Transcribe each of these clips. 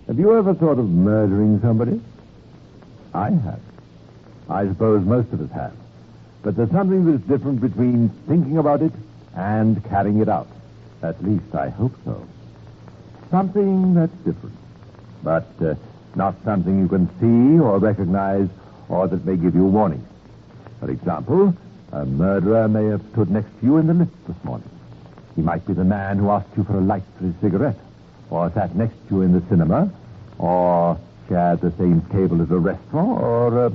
Have you ever thought of murdering somebody? I have. I suppose most of us have. But there's something that's different between thinking about it and carrying it out. At least I hope so. Something that's different. But not something you can see or recognize or that may give you a warning. For example, a murderer may have stood next to you in the lift this morning. He might be the man who asked you for a light for his cigarette, or sat next to you in the cinema, or shared the same table at a restaurant, or...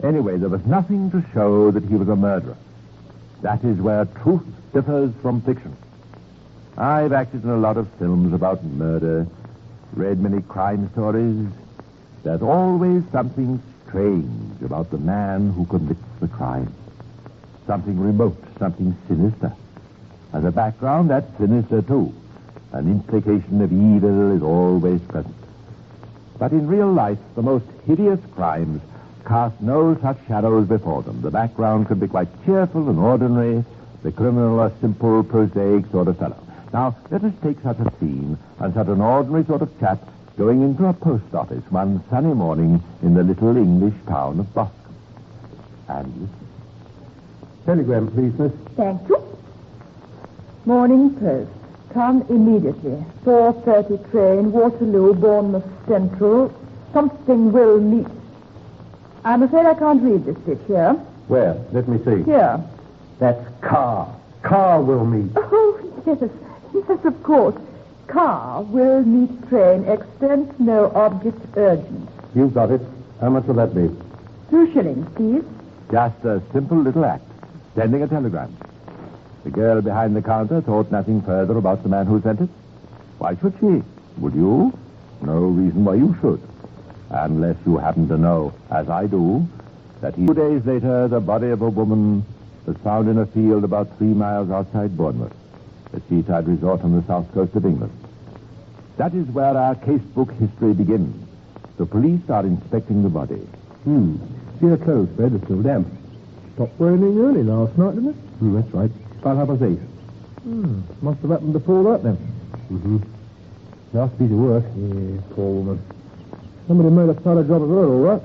Anyway, there was nothing to show that he was a murderer. That is where truth differs from fiction. I've acted in a lot of films about murder, read many crime stories. There's always something strange about the man who commits the crime. Something remote, something sinister. As a background, that's sinister, too. An implication of evil is always present. But in real life, the most hideous crimes cast no such shadows before them. The background could be quite cheerful and ordinary, the criminal a simple, prosaic sort of fellow. Now, let us take such a scene and such an ordinary sort of chap going into a post office one sunny morning in the little English town of Boston. And listen. Telegram, please, miss. Thank you. Morning Post. Come immediately. 4:30 train, Waterloo, Bournemouth Central. Something will meet. I'm afraid I can't read this bit here. Where? Let me see. Here. That's car. Car will meet. Oh, yes. Yes, of course. Car will meet train. Extent, no object urgent. You've got it. How much will that be? 2 shillings, please. Just a simple little act, sending a telegram. The girl behind the counter thought nothing further about the man who sent it. Why should she? Would you? No reason why you should. Unless you happen to know, as I do, that 2 days later, the body of a woman was found in a field about 3 miles outside Bournemouth, a seaside resort on the south coast of England. That is where our casebook history begins. The police are inspecting the body. See her clothes, Fred. They're still damp. Stopped wearing it early last night, didn't it? That's right. About 8:30. Must have happened before that, then. Last piece of work. Yeah, poor woman. Somebody made a thorough job of her, all right.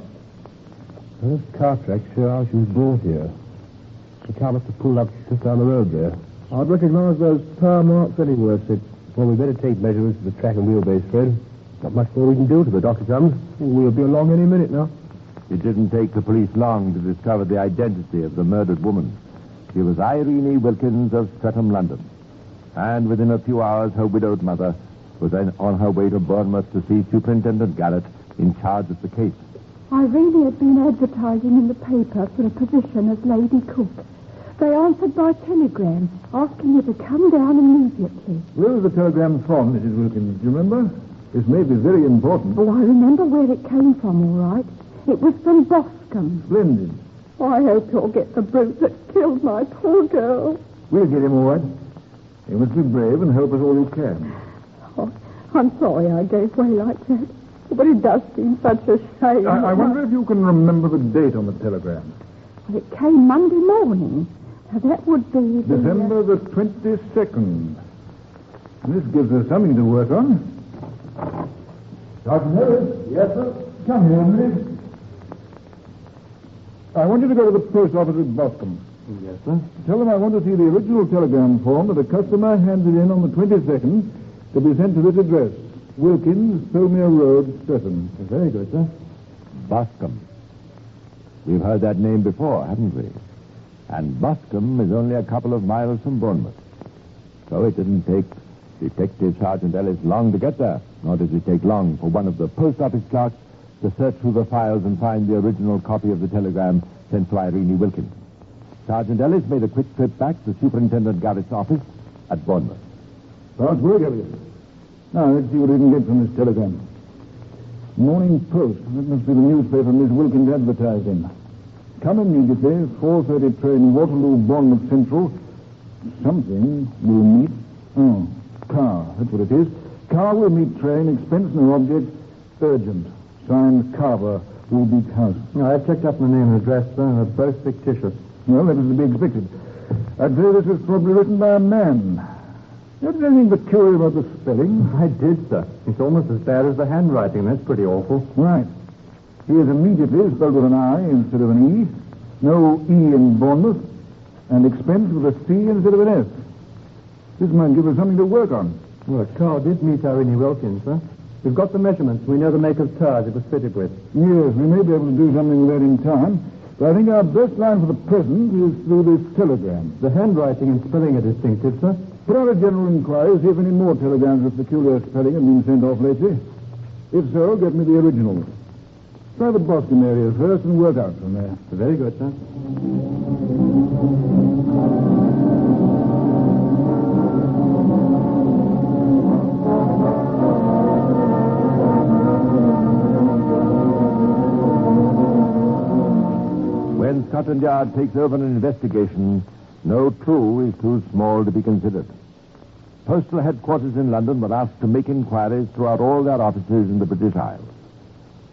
Those car tracks show how she was brought here. The car must have pulled up just down the road there. I'd recognize those tire marks anywhere, Sid. Well, we better take measurements of the track and wheelbase, Fred. Not much more we can do till the doctor comes. We'll be along any minute now. It didn't take the police long to discover the identity of the murdered woman. She was Irene Wilkins of Streatham, London. And within a few hours, her widowed mother was then on her way to Bournemouth to see Superintendent Garrett in charge of the case. Irene had been advertising in the paper for a position as lady cook. They answered by telegram, asking you to come down immediately. Where was the telegram from, Mrs. Wilkins? Do you remember? This may be very important. Oh, I remember where it came from, all right. It was from Boscombe. Splendid. Oh, I hope you'll get the brute that killed my poor girl. We'll get him all right. You must be brave and help us all you can. Oh, I'm sorry I gave way like that. But it does seem such a shame. I wonder if you can remember the date on the telegram. Well, it came Monday morning. Now, that would be the... December the 22nd. This gives us something to work on. Sergeant Harris? Yes, sir? Come here a minute. I want you to go to the post office at Boscombe. Yes, sir. Tell them I want to see the original telegram form that a customer handed in on the 22nd to be sent to this address. Wilkins, Pelmere Road, Streatham. Very good, sir. Boscombe. We've heard that name before, haven't we? And Boscombe is only a couple of miles from Bournemouth. So it didn't take Detective Sergeant Ellis long to get there, nor did it take long for one of the post office clerks to search through the files and find the original copy of the telegram sent to Irene Wilkins. Sergeant Ellis made a quick trip back to Superintendent Garrett's office at Bournemouth. Fast work, Elliot. Now, let's see what we can get from this telegram. Morning Post. That must be the newspaper Miss Wilkins advertised in. Come immediately, 4:30 train, Waterloo, Bournemouth Central. Something will meet. Oh, car. That's what it is. Car will meet train, expense no object, urgent. Signed Carver, Woolbeach House. No, I checked up the name and address, sir. They're both fictitious. Well, that is to be expected. I'd say this was probably written by a man. Notice anything peculiar about the spelling? I did, sir. It's almost as bad as the handwriting. That's pretty awful. Right. He is immediately spelled with an I instead of an E. No E in Bournemouth. And expense with a C instead of an S. This might give us something to work on. Well, the car did meet Irene Wilkins, sir. We've got the measurements. We know the make of tires it was fitted with. Yes, we may be able to do something with that in time. But I think our best line for the present is through this telegram. The handwriting and spelling are distinctive, sir. Put out a general inquiry, see if any more telegrams with peculiar spelling have been sent off lately. If so, get me the originals. Try the Boston area first and work out from there. Very good, sir. When Scotland Yard takes over an investigation, no clue is too small to be considered. Postal headquarters in London were asked to make inquiries throughout all their offices in the British Isles.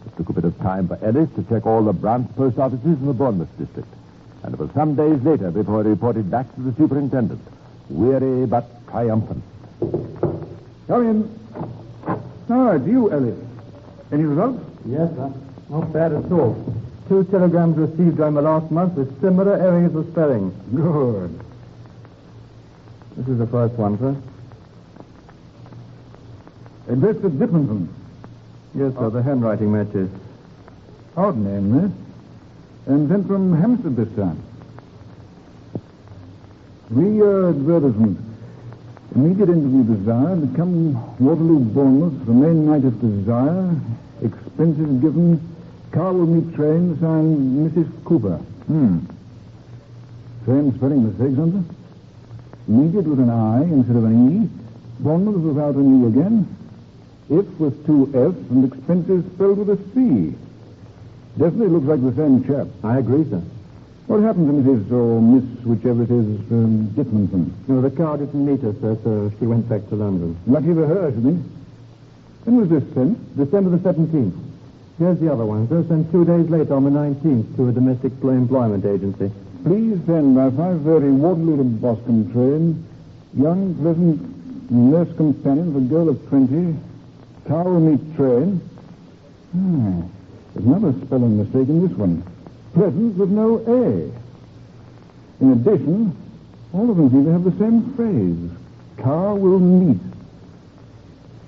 It took a bit of time for Ellis to check all the branch post offices in the Bournemouth district, and it was some days later before he reported back to the superintendent, weary but triumphant. Come in. Ah, it's you, Ellis. Any results? Yes, sir. Not bad at all. 2 telegrams received during the last month with similar errors of spelling. Good. This is the first one, sir. Addressed at Dippenson. Yes, sir. The handwriting matches. Odd name, miss. And sent from Hampstead this time. Advertisement. Immediate interview desired. Come Waterloo, Bournemouth. Remain night if desire. Expenses given. Car will meet train. Signed Mrs. Cooper. Same spelling mistakes, aren't there? Immediate with an I instead of an E. Bournemouth without an E again. If with 2 F's and expenses spelled with a C. Definitely looks like the same chap. I agree, sir. What happened to Mrs. or Miss, whichever it is, Dittmanson? No, the car didn't meet her, sir, so she went back to London. Lucky for her, I should think. When was this sent? December the 17th. Here's the other one, sir. Sent 2 days later on the 19th to a domestic employment agency. Please send by 5:30 Waterloo to Boston train. Young, pleasant nurse companion for girl of 20. Car will meet train. There's another spelling mistake in this one. Pleasant with no A. In addition, all of them seem to have the same phrase. Car will meet.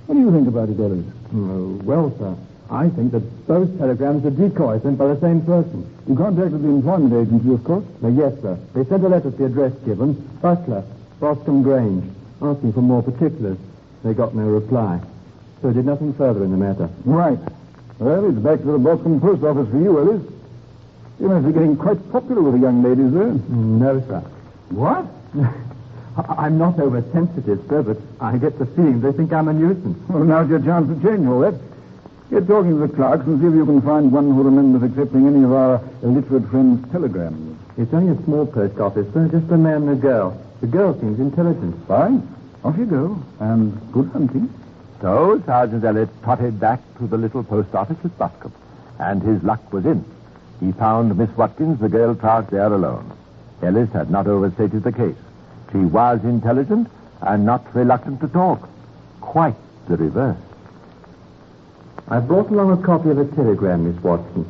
What do you think about it, Ellis? Well, sir, I think that both telegrams are decoys sent by the same person. You contacted the employment agency, of course? Yes, sir. They sent a letter to the address given, Butler, Boston Grange, asking for more particulars. They got no reply. So did nothing further in the matter. Right. Well, it's back to the Boston post office for you, Ellis. You must be getting quite popular with the young ladies there. No, sir. What? I'm not oversensitive, sir, but I get the feeling they think I'm a nuisance. Well, now's your chance to change all that. Get talking to the clerks and see if you can find one who remembers accepting any of our illiterate friends' telegrams. It's only a small post office, sir, just a man and a girl. The girl seems intelligent. Fine. Off you go. And good hunting. So Sergeant Elliot trotted back to the little post office at Buscombe, and his luck was in. He found Miss Watkins, the girl clerk, there alone. Ellis had not overstated the case. She was intelligent and not reluctant to talk. Quite the reverse. I brought along a copy of a telegram, Miss Watson.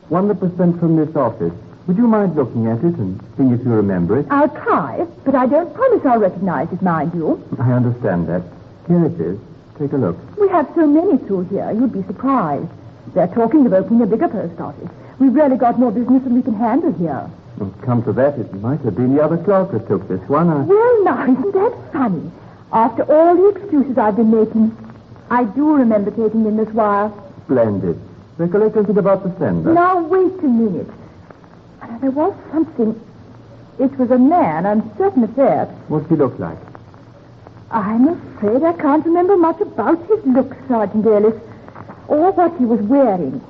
One that was sent from this office. Would you mind looking at it and seeing if you remember it? I'll try, but I don't promise I'll recognize it, mind you. I understand that. Here it is. Take a look. We have so many through here, you'd be surprised. They're talking of opening a bigger post office. We've really got more business than we can handle here. Well, come to that, it might have been the other clerk that took this one. Well, now, isn't that funny? After all the excuses I've been making, I do remember taking in this wire. Splendid. Recollect anything about the sender? Now, wait a minute. There was something. It was a man, I'm certain of that. What's he look like? I'm afraid I can't remember much about his looks, Sergeant Ellis, or what he was wearing.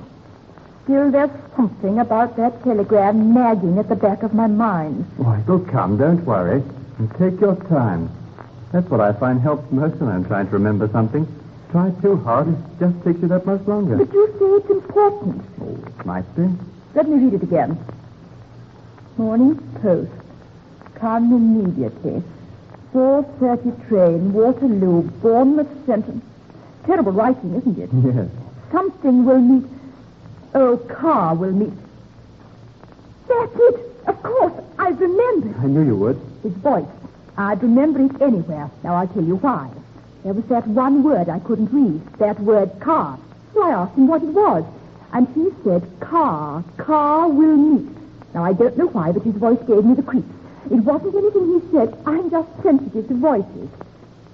Still, there's something about that telegram nagging at the back of my mind. Oh, it'll come, don't worry. And take your time. That's what I find helps most when I'm trying to remember something. Try too hard, it just takes you that much longer. But you say it's important. Oh, it might be. Let me read it again. Morning Post. Come immediately. 4:30 train, Waterloo, Bournemouth Central. Terrible writing, isn't it? Yes. Something will meet. Oh, car will meet. That's it. Of course, I remembered. I knew you would. His voice. I'd remember it anywhere. Now, I'll tell you why. There was that one word I couldn't read. That word car. So I asked him what it was. And he said, car will meet. Now, I don't know why, but his voice gave me the creeps. It wasn't anything he said. I'm just sensitive to voices.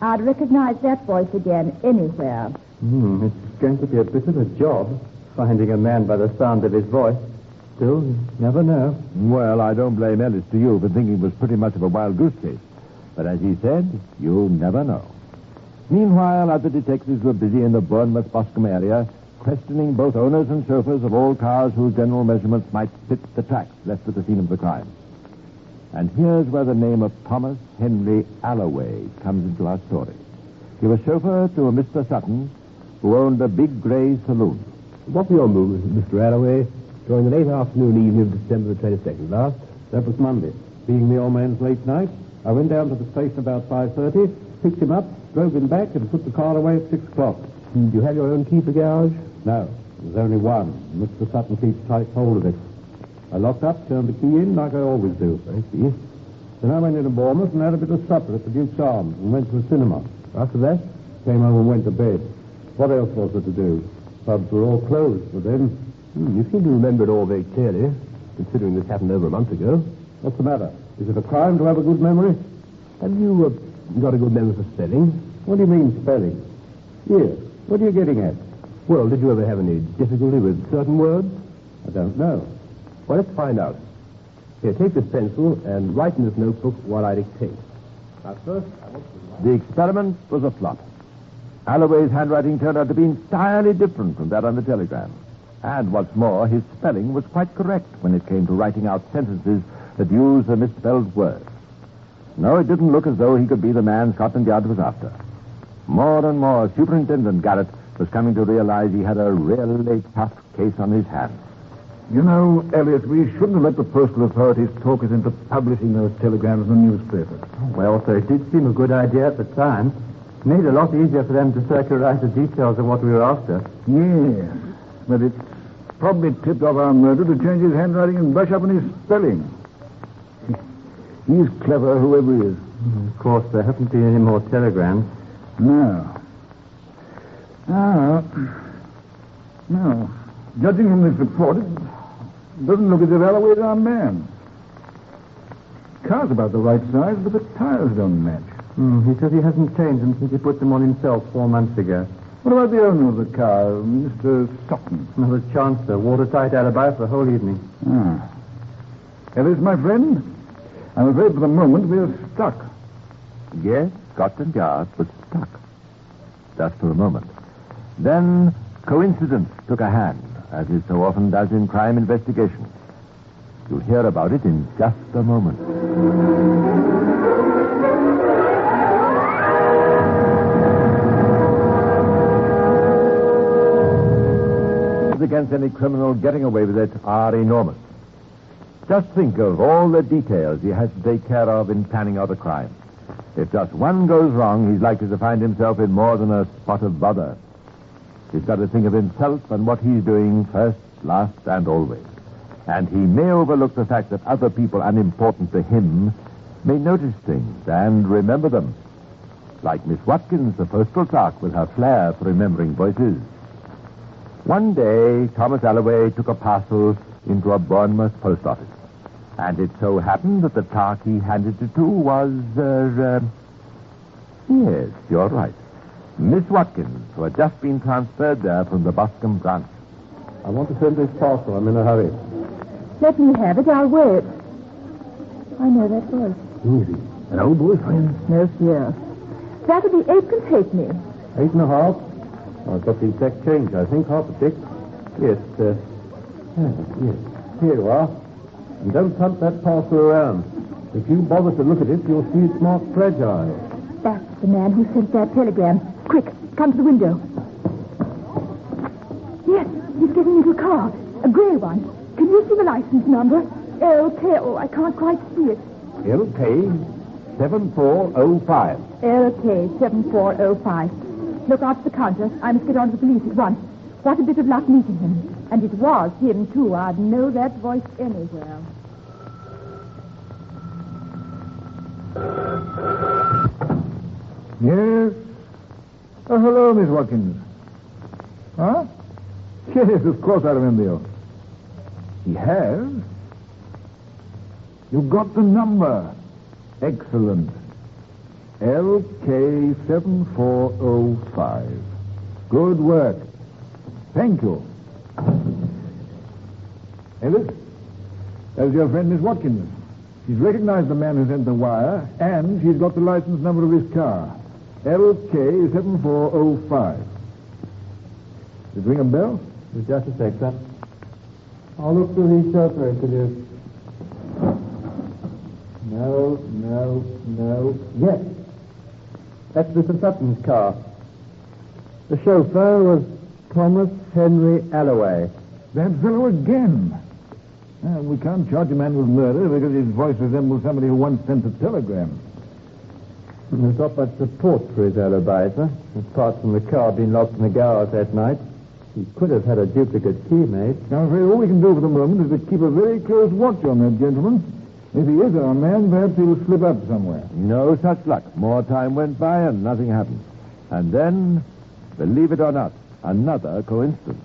I'd recognize that voice again anywhere. It's going to be a bit of a job, finding a man by the sound of his voice. Still, you never know. Well, I don't blame Ellis to you for thinking it was pretty much of a wild goose chase. But as he said, you never know. Meanwhile, other detectives were busy in the Bournemouth-Boscombe area, questioning both owners and chauffeurs of all cars whose general measurements might fit the tracks left at the scene of the crime. And here's where the name of Thomas Henry Alloway comes into our story. He was chauffeur to a Mr. Sutton, who owned a big grey saloon. What were your movements, Mr. Alloway, during the late afternoon evening of December the 22nd last? That was Monday. Being the old man's late night, I went down to the station about 5:30, picked him up, drove him back, and took the car away at 6 o'clock. Do you have your own key for garage? No, there's only one. Mr. Sutton keeps tight hold of it. I locked up, turned the key in like I always do. I see. Then I went into Bournemouth and had a bit of supper at the Duke's Arms and went to the cinema. After that? Came home and went to bed. What else was there to do? Pubs were all closed for then. You seem to remember it all very clearly, considering this happened over a month ago. What's the matter? Is it a crime to have a good memory? Have you got a good memory for spelling? What do you mean, spelling? Here, what are you getting at? Well, did you ever have any difficulty with certain words? I don't know. Well, let's find out. Here, take this pencil and write in this notebook what I dictate. Now, first, I want to... The experiment was a flop. Alloway's handwriting turned out to be entirely different from that on the telegram. And what's more, his spelling was quite correct when it came to writing out sentences that used the misspelled words. No, it didn't look as though he could be the man Scotland Yard was after. More and more, Superintendent Garrett was coming to realize he had a really tough case on his hands. You know, Elliot, we shouldn't have let the postal authorities talk us into publishing those telegrams in the newspapers. Well, sir, it did seem a good idea at the time. It made it a lot easier for them to circularize the details of what we were after. Yes, but it's probably tipped off our murderer to change his handwriting and brush up on his spelling. He's clever, whoever he is. Of course, there haven't been any more telegrams. No. No. Judging from this report, it doesn't look as if Alloway's our man. The car's about the right size, but the tires don't match. He says he hasn't changed them since he put them on himself 4 months ago. What about the owner of the car, Mr. Sutton? Not a chance, sir. Watertight alibi for the whole evening. Ellis, my friend, I'm afraid for the moment we're stuck. Yes, Scotland Yard was stuck. Just for a moment. Then coincidence took a hand, as it so often does in crime investigations. You'll hear about it in just a moment. Against any criminal getting away with it are enormous. Just think of all the details he has to take care of in planning out a crime. If just one goes wrong, he's likely to find himself in more than a spot of bother. He's got to think of himself and what he's doing first, last, and always. And he may overlook the fact that other people unimportant to him may notice things and remember them. Like Miss Watkins, the postal clerk, with her flair for remembering voices. One day, Thomas Alloway took a parcel into a Bournemouth post office. And it so happened that the clerk he handed it to was, yes, you're right, Miss Watkins, who had just been transferred there from the Boscombe branch. I want to send this parcel. I'm in a hurry. Let me have it. I'll wait. I know that voice. Who is he? An old boyfriend? No fear. Saturday 8 can take me. 8.5. I've got the exact change, I think. Half a tick. Yes, yes. Here you are. And don't punt that parcel around. If you bother to look at it, you'll see it's marked fragile. That's the man who sent that telegram. Quick, come to the window. Yes, he's getting into a car. A grey one. Can you see the license number? LK. Oh, I can't quite see it. LK? 7405. LK 7405. Look out for the counter. I must get on to the police at once. What a bit of luck meeting him. And it was him, too. I'd know that voice anywhere. Yes? Oh, hello, Miss Watkins. Huh? Yes, of course I remember you. He has? You got the number. Excellent. LK7405. Good work. Thank you. Ellis, there's your friend Miss Watkins. She's recognized the man who sent the wire, and she's got the license number of his car. LK7405. Did it ring a bell? Just a sec, sir. I'll look through these chauffeur interviews. No. Yes. That's Mr. Sutton's car. The chauffeur was Thomas Henry Alloway. That fellow again. We can't charge a man with murder because his voice resembles somebody who once sent a telegram. There's not much support for his alibi, sir. Apart from the car being locked in the garage that night, he could have had a duplicate key made. I'm afraid all we can do for the moment is to keep a very close watch on that gentleman. If he is our man, perhaps he'll slip up somewhere. No such luck. More time went by and nothing happened. And then, believe it or not, another coincidence.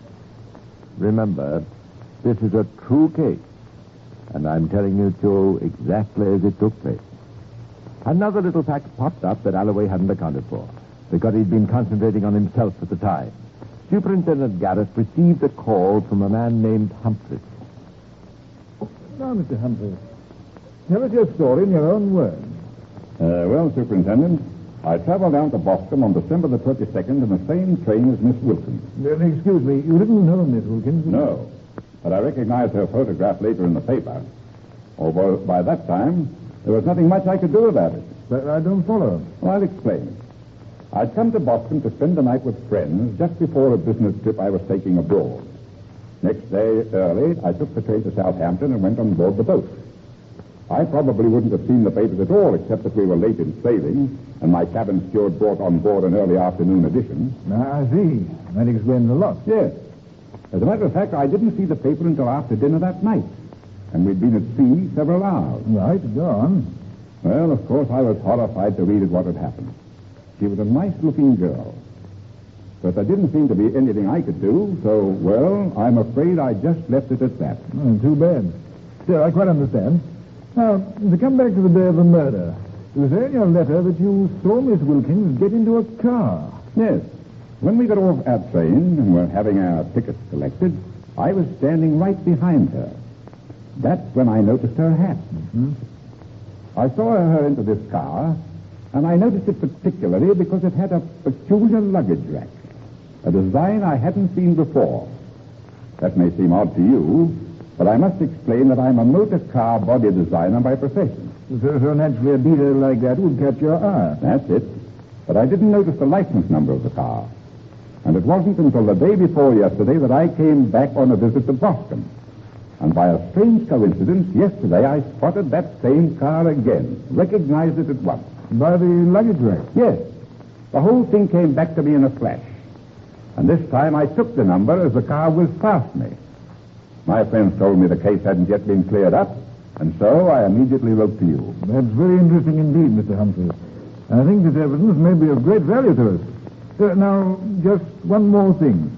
Remember, this is a true case, and I'm telling you to exactly as it took place. Another little fact popped up that Alloway hadn't accounted for, because he'd been concentrating on himself at the time. Superintendent Garrett received a call from a man named Humphreys. Now, Mr. Humphreys, tell us your story in your own words. Well, Superintendent, I traveled down to Boston on December the 22nd in the same train as Miss Wilkins. Excuse me, you didn't know Miss Wilkins? No, but I recognized her photograph later in the paper. Although by that time, there was nothing much I could do about it. But I don't follow. Well, I'll explain. I'd come to Boston to spend the night with friends just before a business trip I was taking abroad. Next day, early, I took the train to Southampton and went on board the boat. I probably wouldn't have seen the papers at all, except that we were late in sailing, and my cabin steward brought on board an early afternoon edition. I see. That explains a lot. Yes. As a matter of fact, I didn't see the paper until after dinner that night, and we'd been at sea several hours. Right, go on. Well, of course, I was horrified to read what had happened. She was a nice-looking girl. But there didn't seem to be anything I could do, so, well, I'm afraid I just left it at that. Too bad. Still, I quite understand. Now, to come back to the day of the murder, you say in your letter that you saw Miss Wilkins get into a car. Yes. When we got off our train and were having our tickets collected, I was standing right behind her. That's when I noticed her hat. Mm-hmm. I saw her into this car, and I noticed it particularly because it had a peculiar luggage rack, a design I hadn't seen before. That may seem odd to you, but I must explain that I'm a motor car body designer by profession. So naturally a detail like that would catch your eye. That's it. But I didn't notice the license number of the car. And it wasn't until the day before yesterday that I came back on a visit to Boston. And by a strange coincidence, yesterday I spotted that same car again, recognized it at once. By the luggage rack? Yes. The whole thing came back to me in a flash. And this time I took the number as the car was past me. My friends told me the case hadn't yet been cleared up, and so I immediately wrote to you. That's very interesting indeed, Mr. Humphreys. I think this evidence may be of great value to us. Now, just one more thing.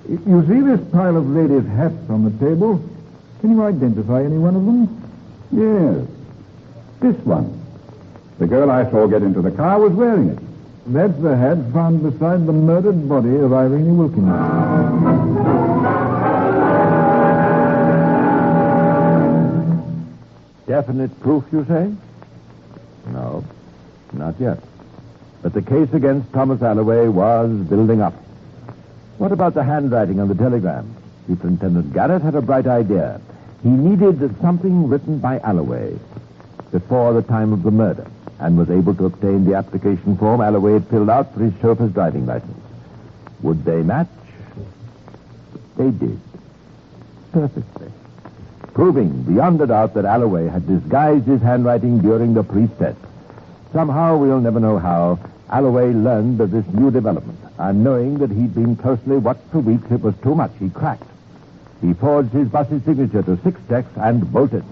You see this pile of ladies' hats on the table? Can you identify any one of them? Yes. This one. The girl I saw get into the car was wearing it. That's the hat found beside the murdered body of Irene Wilkins. Definite proof, you say? No, not yet. But the case against Thomas Alloway was building up. What about the handwriting on the telegram? Superintendent Garrett had a bright idea. He needed something written by Alloway before the time of the murder, and was able to obtain the application form Alloway had filled out for his chauffeur's driving license. Would they match? They did. Perfectly. Proving beyond a doubt that Alloway had disguised his handwriting during the police test. somehow, we'll never know how, Alloway learned of this new development, and knowing that he'd been closely watched for weeks, it was too much. He cracked. He forged his boss's signature to 6 checks and bolted.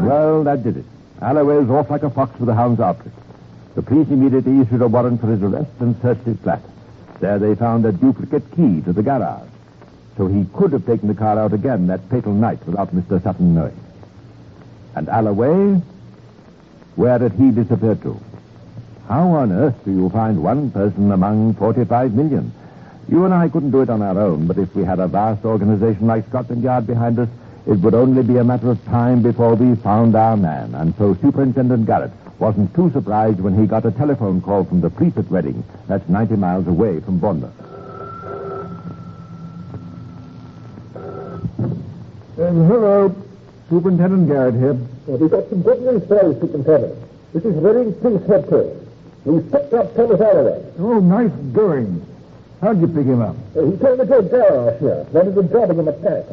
Well, that did it. Alloway was off like a fox with the hounds after it. The police immediately issued a warrant for his arrest and searched his flat. There they found a duplicate key to the garage. So he could have taken the car out again that fatal night without Mr. Sutton knowing. And Alloway, where did he disappear to? How on earth do you find one person among 45 million? You and I couldn't do it on our own, but if we had a vast organization like Scotland Yard behind us, it would only be a matter of time before we found our man. And so Superintendent Garrett wasn't too surprised when he got a telephone call from the police at Reading. That's 90 miles away from Bournemouth. Hello. Superintendent Garrett here. We've got some good news for you, Superintendent. This is Reading Police Headquarters. We've picked up Thomas Alloway. Oh, nice going. How'd you pick him up? He came into a garage here. Wanted a job in a mechanic.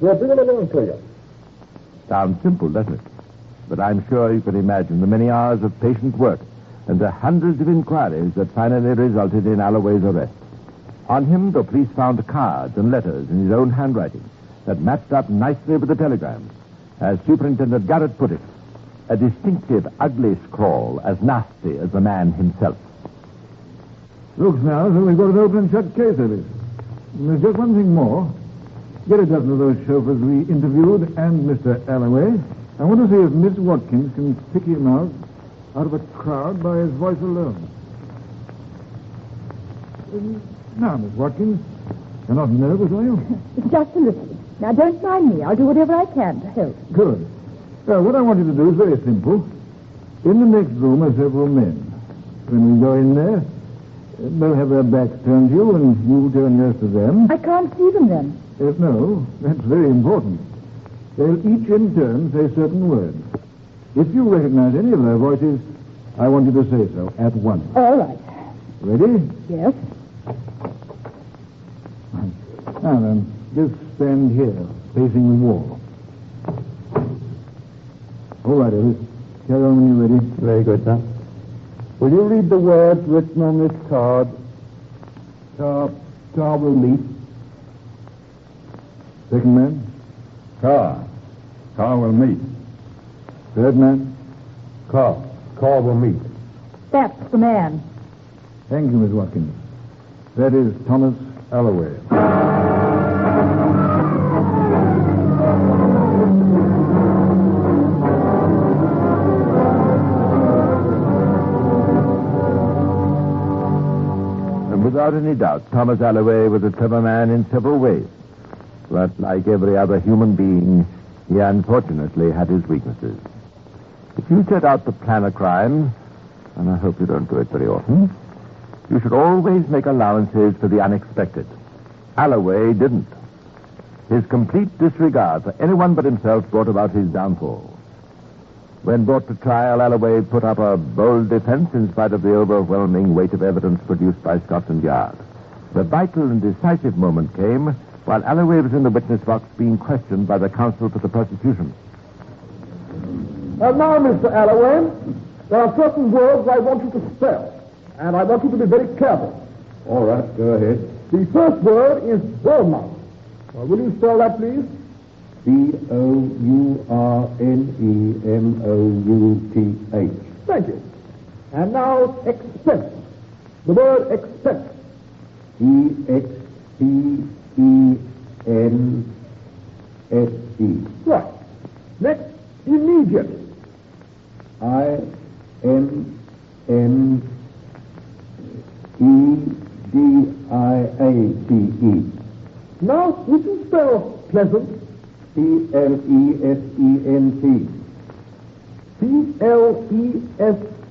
We'll bring him along to you. Sounds simple, doesn't it? But I'm sure you can imagine the many hours of patient work and the hundreds of inquiries that finally resulted in Alloway's arrest. On him, the police found cards and letters in his own handwriting that matched up nicely with the telegrams. As Superintendent Garrett put it, a distinctive, ugly scrawl as nasty as the man himself. Looks now as though we've got an open and shut case of it. And there's just one thing more. Get a dozen of those chauffeurs we interviewed and Mr. Alloway. I want to see if Miss Watkins can pick him out of a crowd by his voice alone. Now, Miss Watkins, you're not nervous, are you? Just a little. Now, don't mind me. I'll do whatever I can to help. Good. Well, what I want you to do is very simple. In the next room are several men. When we go in there, they'll have their backs turned to you, and you turn yours to them. I can't see them then. No, that's very important. They'll each in turn say certain words. If you recognize any of their voices, I want you to say so at once. All right. Ready? Yes. Now then, just stand here, facing the wall. All right, Ellis. Carry on when you're ready. Very good, sir. Will you read the words written on this card? Car will meet. Second man. Car will meet. Third man. Car will meet. That's the man. Thank you, Miss Watkins. That is Thomas Alloway. And without any doubt, Thomas Alloway was a clever man in several ways. But like every other human being, he unfortunately had his weaknesses. If you set out to plan a crime, and I hope you don't do it very often, you should always make allowances for the unexpected. Alloway didn't. His complete disregard for anyone but himself brought about his downfall. When brought to trial, Alloway put up a bold defense in spite of the overwhelming weight of evidence produced by Scotland Yard. The vital and decisive moment came while Alloway was in the witness box being questioned by the counsel for the prosecution. Now, Mr. Alloway, there are certain words I want you to spell, and I want you to be very careful. All right, go ahead. The first word is Bournemouth. Will you spell that, please? Bournemouth. Thank you. And now, expense. The word expense. EXPENSE. Right. Next, immediate. IMMEDIATE. Now, would you spell pleasant? PLESENT.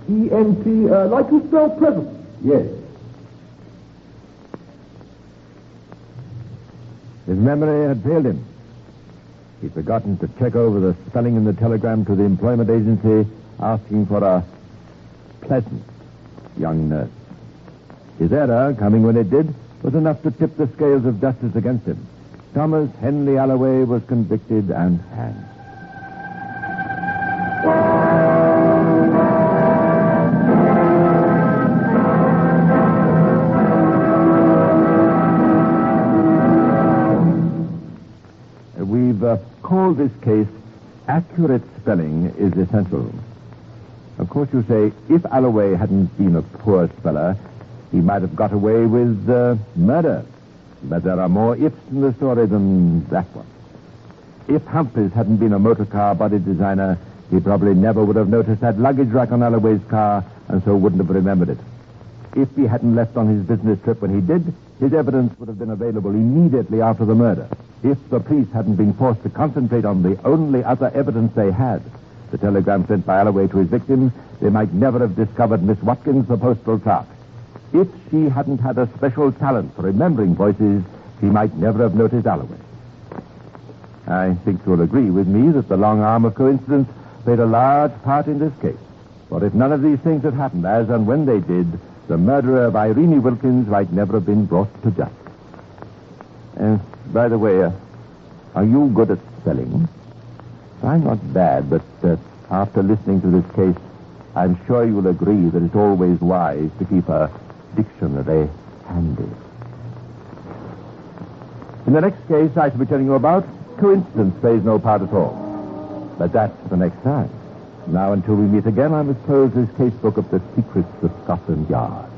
PLESENT, like you spell present. Yes. His memory had failed him. He'd forgotten to check over the spelling in the telegram to the employment agency asking for a pleasant young nurse. His error, coming when it did, was enough to tip the scales of justice against him. Thomas Henley Alloway was convicted and hanged. We've called this case Accurate Spelling is Essential. Of course, you say, if Alloway hadn't been a poor speller, he might have got away with murder. But there are more ifs in the story than that one. If Humphreys hadn't been a motor car body designer, he probably never would have noticed that luggage rack on Alloway's car, and so wouldn't have remembered it. If he hadn't left on his business trip when he did, his evidence would have been available immediately after the murder. If the police hadn't been forced to concentrate on the only other evidence they had, the telegram sent by Alloway to his victim, they might never have discovered Miss Watkins, the postal clerk. If she hadn't had a special talent for remembering voices, she might never have noticed Alloway. I think you'll agree with me that the long arm of coincidence played a large part in this case. For if none of these things had happened, as and when they did, the murderer of Irene Wilkins might never have been brought to justice. By the way, are you good at spelling? I'm not bad, but after listening to this case, I'm sure you'll agree that it's always wise to keep a dictionary handy. In the next case I shall be telling you about, coincidence plays no part at all. But that's the next time. Now, until we meet again, I must close this casebook of the secrets of Scotland Yard.